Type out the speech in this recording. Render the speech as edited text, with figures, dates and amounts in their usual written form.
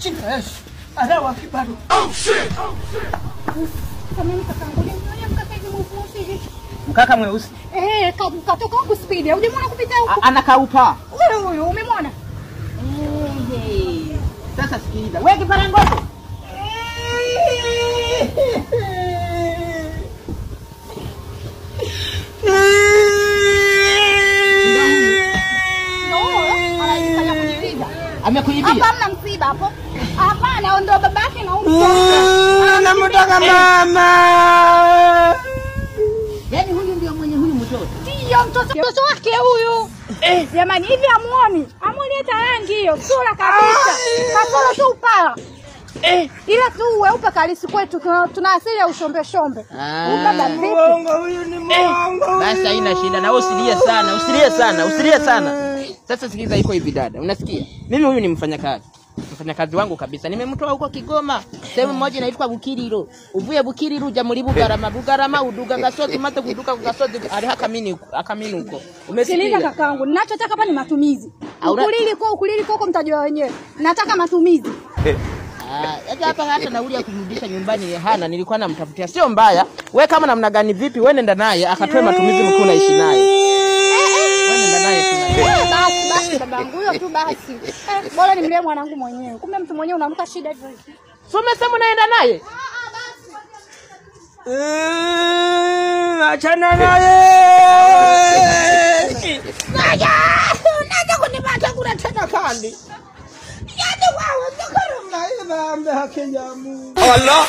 Chika Yesu. Adawa kibado. Oh shit. Kama mkakangu ni mkaka hivi mweusi. Mkaka mweusi. Katoka huko speed. Hujamwona kupita huko? Anakaupa. Huyo umemwona? Sasa sikiliza. Wewe kiparangoto. Amekuibia. Hapa mna msiba hapo. Hapana, ndo babake na namtaka mama. Yaani huyu ndio mwenye huyu mtoto. Ndio mtoto wake huyu. Jamani hivi amuoni? Amuoni hata rangi hiyo, sura kabisa. Kasoro tu upala. Ila tu weupe kalisi kwetu tuna asili ya ushombe shombe. Baba vipi? Mungu huyu ni Mungu. Basi haina shida na usilie sana. Sasa sikiza iko hivi dada. Unasikia? Mimi huyu ni mfanyakazi wangu kabisa. Nimemtoa huko Kigoma. Sehemu moja inaitwa Bukiriro. Uvuye Bukiriro uja muri Bugarama uduga gasozi mate kuduka gasozi ari akamini huko. Umesikia kakangu? Ninachotaka hapa ni matumizi. Ukulili koko mtajua wenyewe. Nataka matumizi. Hapa hata nauli ya kumrudisha nyumbani hana, nilikuwa namtafutia. Sio mbaya. Wewe kama namna gani vipi? Wewe nenda naye akatoe matumizi mkuu naishi naye. Wewe nenda naye tu. Basi babangu huyo tu basi. Bora nimlee mwanangu mwenyewe. Kumbe mtu mwenyewe unamka shida hivyo. Sio umesema unaenda naye? Achana naye. Unaja kunipata kuna tena kandi. Yaani wewe ndio kama Naye baambe hakejamu. Allah